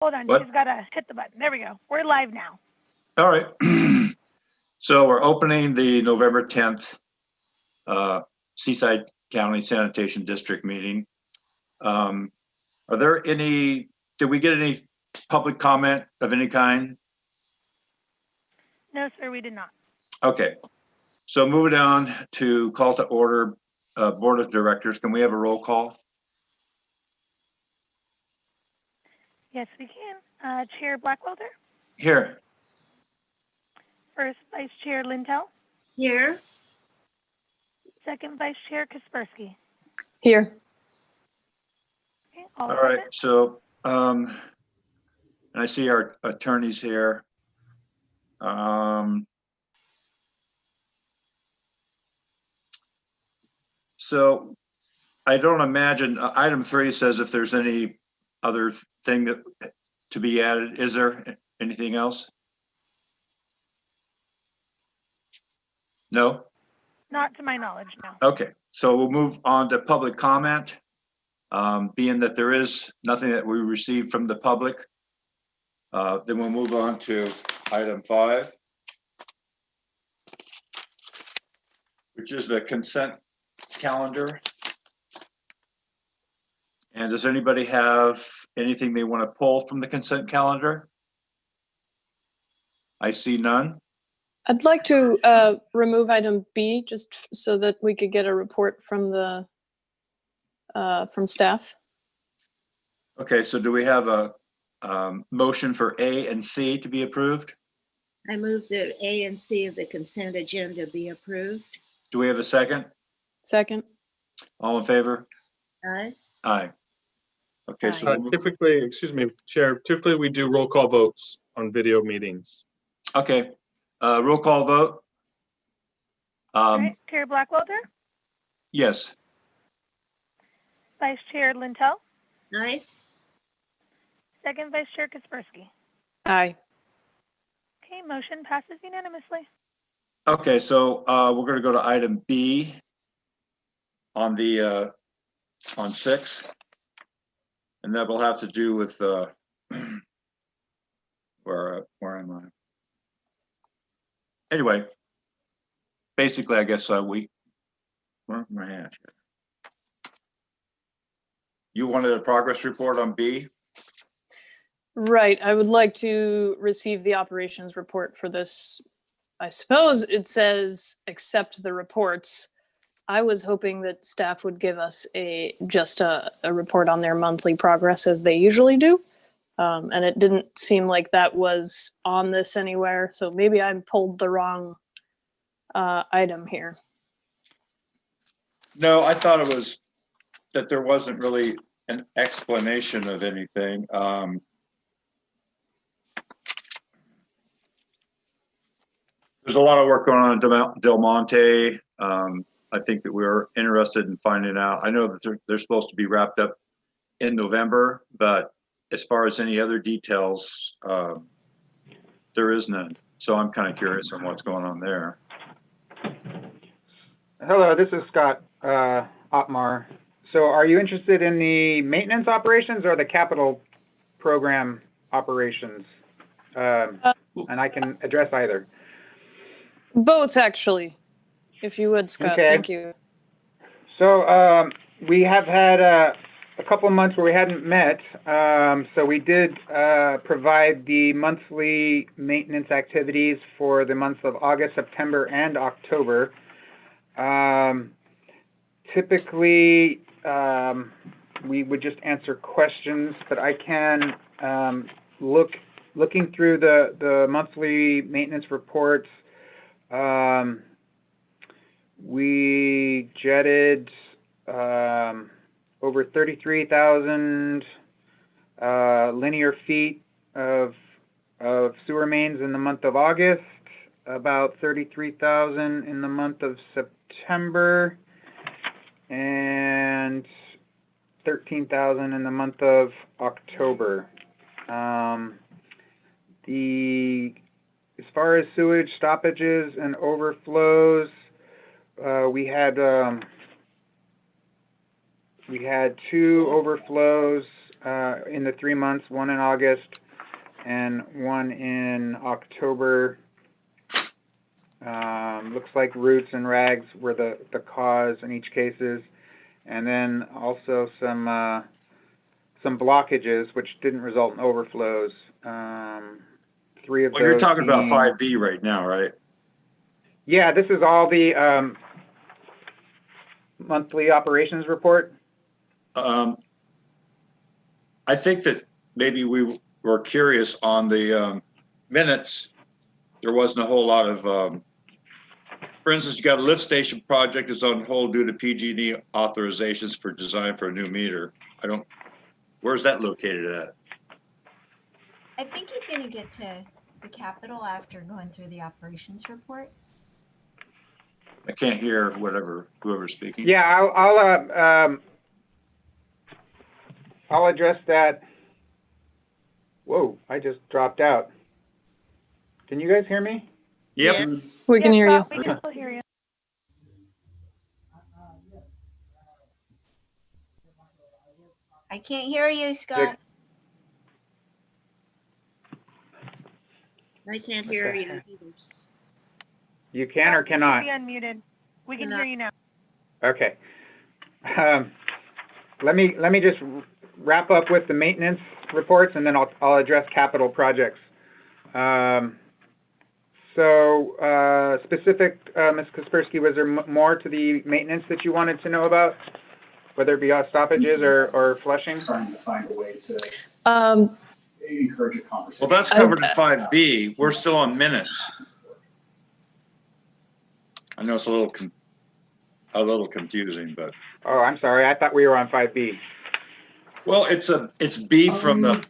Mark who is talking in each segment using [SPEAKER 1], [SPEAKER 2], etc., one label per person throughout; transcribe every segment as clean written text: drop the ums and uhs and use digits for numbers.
[SPEAKER 1] Hold on,
[SPEAKER 2] What?
[SPEAKER 1] just gotta hit the button. There we go. We're live now.
[SPEAKER 2] All right. So we're opening the November 10th Seaside County Sanitation District meeting. Are there any, did we get any public comment of any kind?
[SPEAKER 1] No, sir, we did not.
[SPEAKER 2] Okay. So moving on to call to order Board of Directors. Can we have a roll call?
[SPEAKER 1] Yes, we can. Chair Blackwelder,
[SPEAKER 2] Here.
[SPEAKER 1] first Vice Chair Lintel,
[SPEAKER 3] Here.
[SPEAKER 1] second Vice Chair Kaspersky.
[SPEAKER 4] Here.
[SPEAKER 1] Okay,
[SPEAKER 2] All right. So and I see our attorneys here. So I don't imagine, item 3 says if there's any other thing that to be added. Is there anything else? No?
[SPEAKER 1] Not to my knowledge, no.
[SPEAKER 2] Okay, so we'll move on to public comment. Being that there is nothing that we received from the public, then we'll move on to item 5, which is the consent calendar. And does anybody have anything they want to pull from the consent calendar? I see none.
[SPEAKER 4] I'd like to remove item B just so that we could get a report from the from staff.
[SPEAKER 2] Okay, so do we have a motion for A and C to be approved?
[SPEAKER 3] I move that A and C of the consent agenda be approved.
[SPEAKER 2] Do we have a second?
[SPEAKER 4] Second.
[SPEAKER 2] All in favor?
[SPEAKER 3] Aye.
[SPEAKER 2] Aye. Okay, so we'll move-
[SPEAKER 5] Typically, excuse me, Chair, typically we do roll call votes on video meetings.
[SPEAKER 2] okay, roll call vote.
[SPEAKER 1] All right, Chair Blackwelder,
[SPEAKER 2] Yes.
[SPEAKER 1] Vice Chair Lintel,
[SPEAKER 3] Aye.
[SPEAKER 1] second Vice Chair Kaspersky.
[SPEAKER 4] Aye.
[SPEAKER 1] Okay, motion passes unanimously.
[SPEAKER 2] Okay, so we're going to go to item B on the on 6, and that will have to do with where am I? Anyway, basically, I guess where's my hand? You wanted a progress report on B?
[SPEAKER 4] Right. I would like to receive the operations report for this. I suppose it says accept the reports. I was hoping that staff would give us just a report on their monthly progress as they usually do. And it didn't seem like that was on this anywhere. So maybe I pulled the wrong item here.
[SPEAKER 2] No, I thought it was that there wasn't really an explanation of anything. There's a lot of work going on in Del Monte. I think that we're interested in finding out. I know that they're supposed to be wrapped up in November, but as far as any other details, there is none. So I'm kind of curious on what's going on there.
[SPEAKER 6] Hello, this is Scott Otmar. So are you interested in the maintenance operations or the capital program operations? And I can address either.
[SPEAKER 4] Both, actually, if you would, Scott.
[SPEAKER 6] Okay.
[SPEAKER 4] Thank you.
[SPEAKER 6] So we have had a couple of months where we hadn't met. So we did provide the monthly maintenance activities for the months of August, September, and October. Typically, we would just answer questions, but I can looking through the monthly maintenance reports. We jetted over 33,000 linear feet of sewer mains in the month of August, about 33,000 in the month of September, and 13,000 in the month of October. As far as sewage stoppages and overflows, we had 2 overflows in the 3 months, one in August and one in October. Looks like roots and rags were the cause in each cases. And then also some blockages, which didn't result in overflows. 3 of
[SPEAKER 2] Well, you're
[SPEAKER 6] those
[SPEAKER 2] talking about
[SPEAKER 6] being-
[SPEAKER 2] 5B right now, right?
[SPEAKER 6] Yeah, this is all the monthly operations report.
[SPEAKER 2] I think that maybe we were curious on the minutes. There wasn't a whole lot of, for instance, you got a lift station project is on hold due to PG&E authorizations for design for a new meter. Where's that located at?
[SPEAKER 7] I think he's gonna get to the Capitol after going through the operations report.
[SPEAKER 2] I can't hear whoever's speaking.
[SPEAKER 6] Yeah, I'll address that. Whoa, I just dropped out. Can you guys hear me?
[SPEAKER 2] Yep.
[SPEAKER 4] We can hear you.
[SPEAKER 1] Scott, we can still hear you.
[SPEAKER 7] I can't hear you, Scott.
[SPEAKER 3] I can't hear you either.
[SPEAKER 6] You can or cannot?
[SPEAKER 1] Be unmuted. We can hear you now.
[SPEAKER 6] Okay. Let me just wrap up with the maintenance reports, and then I'll address capital projects. Specific, Ms. Kaspersky, was there more to the maintenance that you wanted to know about, whether it be stoppages or flushing?
[SPEAKER 8] Trying to find a way to encourage a conversation.
[SPEAKER 2] Well, that's covered in 5B. We're still on minutes. I know it's a little confusing, but.
[SPEAKER 6] Oh, I'm sorry. I thought we were on 5B.
[SPEAKER 2] Well, it's B from the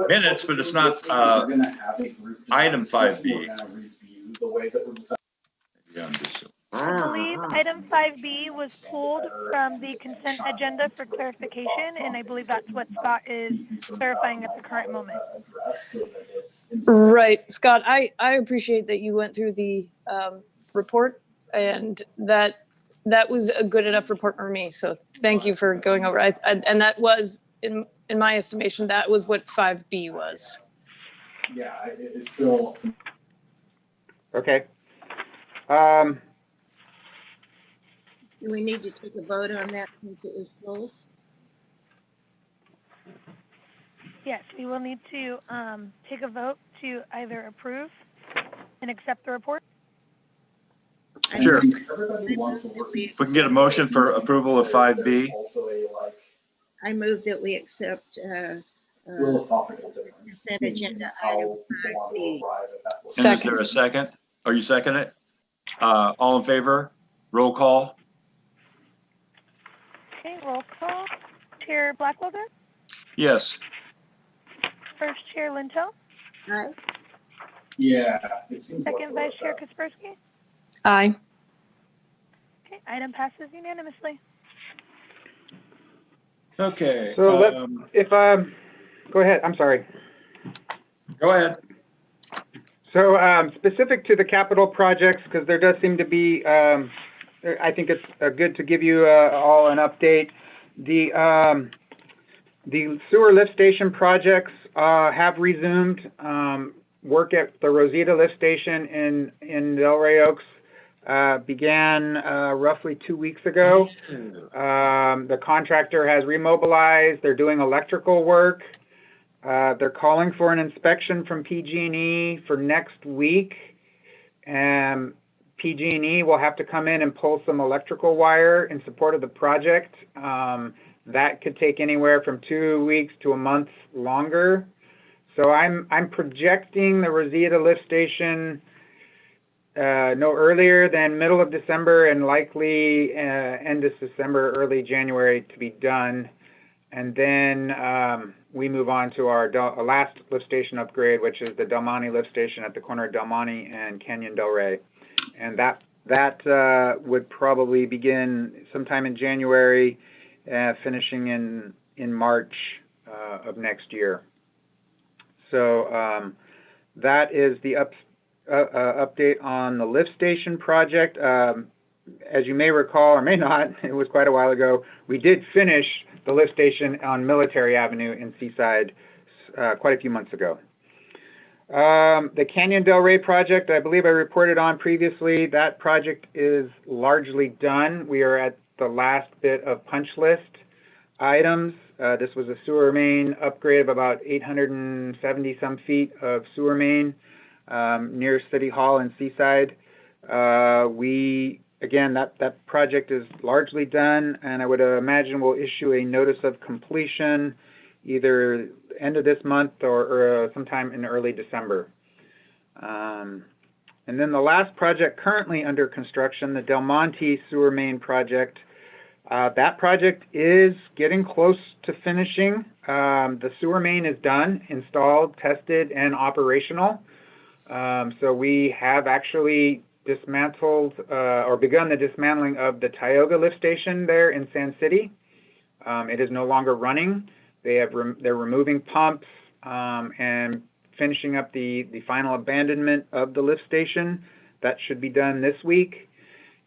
[SPEAKER 2] minutes, but it's not,
[SPEAKER 8] we're gonna have a group
[SPEAKER 2] item
[SPEAKER 8] discussion.
[SPEAKER 2] 5B.
[SPEAKER 8] We're gonna review the way that we're designing.
[SPEAKER 2] Yeah, I'm just.
[SPEAKER 1] I believe item 5B was pulled from the consent agenda for clarification, and I believe that's what Scott is clarifying at the current moment.
[SPEAKER 4] Right, Scott, I appreciate that you went through the report, and that was a good enough report for me. So thank you for going over. And that was, in my estimation, that was what 5B was.
[SPEAKER 8] Yeah, it's still.
[SPEAKER 6] Okay.
[SPEAKER 3] Do we need to take a vote on that since it was pulled?
[SPEAKER 1] Yes, we will need to take a vote to either approve and accept the report.
[SPEAKER 2] Sure.
[SPEAKER 8] Everybody wants to work.
[SPEAKER 2] If we can get a motion for approval of 5B.
[SPEAKER 8] Also a
[SPEAKER 3] I move that we accept
[SPEAKER 8] philosophical difference.
[SPEAKER 3] consent agenda
[SPEAKER 8] How
[SPEAKER 3] item
[SPEAKER 8] people want to
[SPEAKER 3] 5B.
[SPEAKER 8] arrive at that.
[SPEAKER 2] And is there a second? Are you second it? All in favor? Roll call?
[SPEAKER 1] Okay, roll call. Chair Blackwelder,
[SPEAKER 2] Yes.
[SPEAKER 1] First Chair Lintel,
[SPEAKER 3] Aye.
[SPEAKER 8] Yeah, it seems like.
[SPEAKER 1] Second Vice Chair Kaspersky.
[SPEAKER 4] Aye.
[SPEAKER 1] Okay, item passes unanimously.
[SPEAKER 2] Okay.
[SPEAKER 6] So go ahead. I'm sorry.
[SPEAKER 2] Go ahead.
[SPEAKER 6] So specific to the capital projects, because there does seem to be, I think it's good to give you all an update. The sewer lift station projects have resumed. Work at the Rosita lift station in Delray Oaks began roughly 2 weeks ago. The contractor has remobilized. They're doing electrical work. They're calling for an inspection from PG&E for next week. PG&E will have to come in and pull some electrical wire in support of the project. That could take anywhere from 2 weeks to a month longer. So I'm projecting the Rosita lift station no earlier than middle of December and likely end of December, early January to be done. And then we move on to our last lift station upgrade, which is the Del Monte lift station at the corner of Del Monte and Canyon Del Rey. And that would probably begin sometime in January, finishing in March of next year. So that is the update on the lift station project. as you may recall or may not, it was quite a while ago, we did finish the lift station on Military Avenue in Seaside quite a few months ago. The Canyon Del Rey project, I believe I reported on previously, that project is largely done. We are at the last bit of punch list items. This was a sewer main upgrade of about 870 some feet of sewer main near City Hall in Seaside. Again, that project is largely done, and I would imagine we'll issue a notice of completion either end of this month or sometime in early December. And then the last project currently under construction, the Del Monte sewer main project, that project is getting close to finishing. The sewer main is done, installed, tested, and operational. So we have actually dismantled or begun the dismantling of the Tioga lift station there in Sand City. It is no longer running. They're removing pumps and finishing up the final abandonment of the lift station. That should be done this week.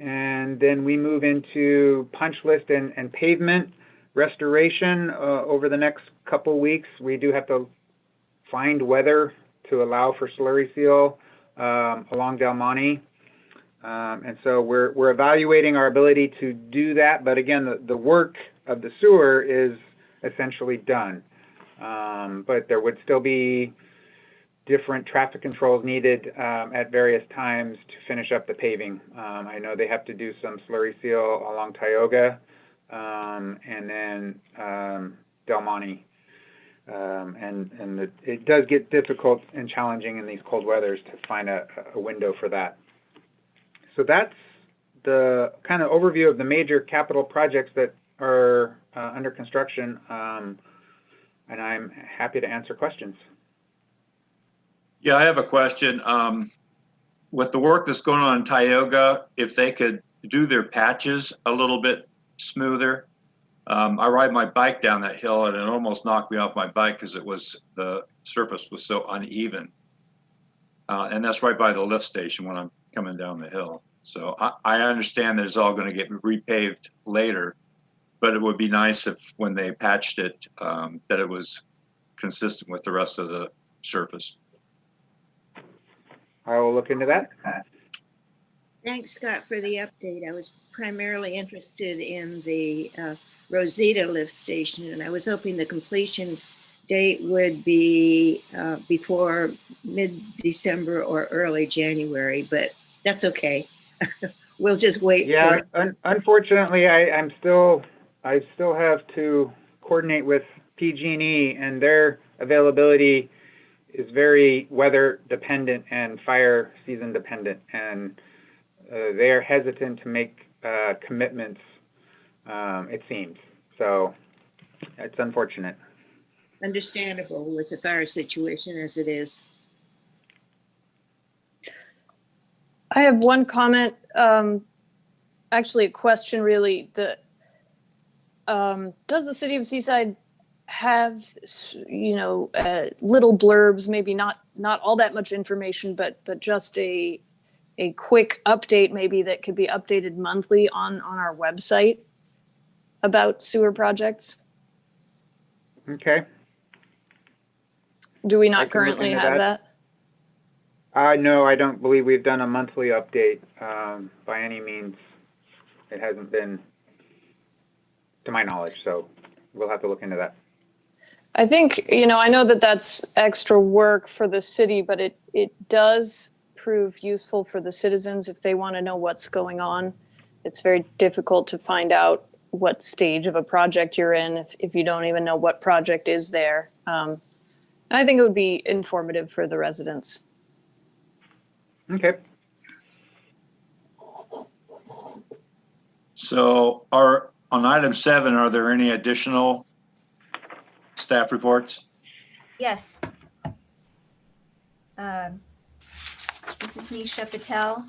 [SPEAKER 6] And then we move into punch list and pavement restoration over the next couple weeks. We do have to find weather to allow for slurry seal along Del Monte. And so we're evaluating our ability to do that. But again, the work of the sewer is essentially done. But there would still be different traffic controls needed at various times to finish up the paving. I know they have to do some slurry seal along Tioga and then Del Monte. And it does get difficult and challenging in these cold weathers to find a window for that. So that's the kind of overview of the major capital projects that are under construction, and I'm happy to answer questions.
[SPEAKER 2] Yeah, I have a question. With the work that's going on in Tioga, if they could do their patches a little bit smoother. I ride my bike down that hill and it almost knocked me off my bike because the surface was so uneven. And that's right by the lift station when I'm coming down the hill. So I understand that it's all going to get repaved later, but it would be nice if when they patched it, that it was consistent with the rest of the surface.
[SPEAKER 6] I will look into that.
[SPEAKER 3] Thanks, Scott, for the update. I was primarily interested in the Rosita lift station, and I was hoping the completion date would be before mid-December or early January, but that's okay. We'll just wait.
[SPEAKER 6] Yeah, unfortunately, I still have to coordinate with PG&E, and their availability is very weather dependent and fire season dependent, and they are hesitant to make commitments, it seems. So it's unfortunate.
[SPEAKER 3] Understandable with the fire situation as it is.
[SPEAKER 4] I have one comment, actually a question really. Does the city of Seaside have, little blurbs, maybe not all that much information, but just a quick update maybe that could be updated monthly on our website about sewer projects?
[SPEAKER 6] Okay.
[SPEAKER 4] Do we not
[SPEAKER 6] I can look
[SPEAKER 4] currently
[SPEAKER 6] into
[SPEAKER 4] have that?
[SPEAKER 6] No, I don't believe we've done a monthly update by any means. It hasn't been, to my knowledge, so we'll have to look into that.
[SPEAKER 4] I think, I know that that's extra work for the city, but it does prove useful for the citizens if they want to know what's going on. It's very difficult to find out what stage of a project you're in if you don't even know what project is there. I think it would be informative for the residents.
[SPEAKER 6] Okay.
[SPEAKER 2] So on item 7, are there any additional staff reports?
[SPEAKER 7] Yes. This is Nisha Patel.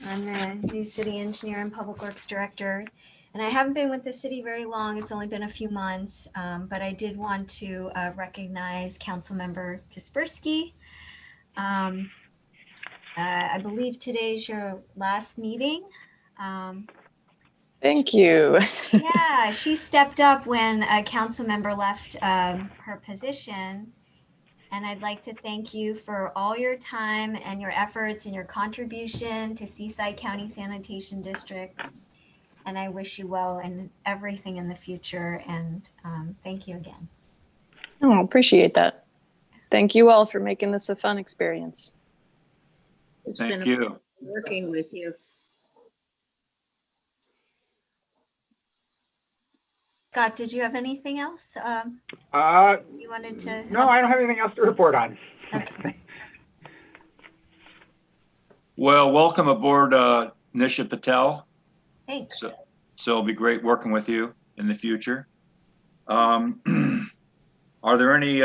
[SPEAKER 7] I'm the new city engineer and public works director. And I haven't been with the city very long. It's only been a few months, but I did want to recognize Councilmember Kaspersky. I believe today's your last meeting
[SPEAKER 4] Thank you.
[SPEAKER 7] Yeah, she stepped up when a council member left her position. And I'd like to thank you for all your time and your efforts and your contribution to Seaside County Sanitation District. And I wish you well in everything in the future. And thank you again.
[SPEAKER 4] Oh, appreciate that. Thank you all for making this a fun experience.
[SPEAKER 3] It's
[SPEAKER 2] Thank
[SPEAKER 3] been a
[SPEAKER 2] you.
[SPEAKER 3] pleasure working with you.
[SPEAKER 7] Scott, did you have anything else you wanted to?
[SPEAKER 6] No, I don't have anything else to report on.
[SPEAKER 7] Okay.
[SPEAKER 2] Well, welcome aboard, Nisha Patel.
[SPEAKER 7] Thanks.
[SPEAKER 2] So it'll be great working with you in the future. Are there any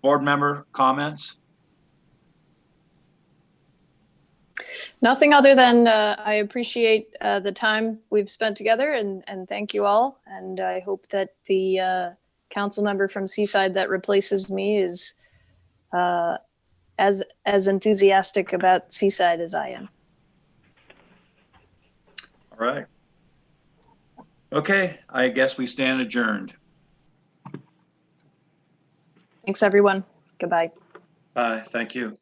[SPEAKER 2] board member comments?
[SPEAKER 4] Nothing other than I appreciate the time we've spent together and thank you all. And I hope that the council member from Seaside that replaces me is as enthusiastic about Seaside as I am.
[SPEAKER 2] All right. Okay, I guess we stand adjourned.
[SPEAKER 4] Thanks, everyone. Goodbye.
[SPEAKER 2] Thank you.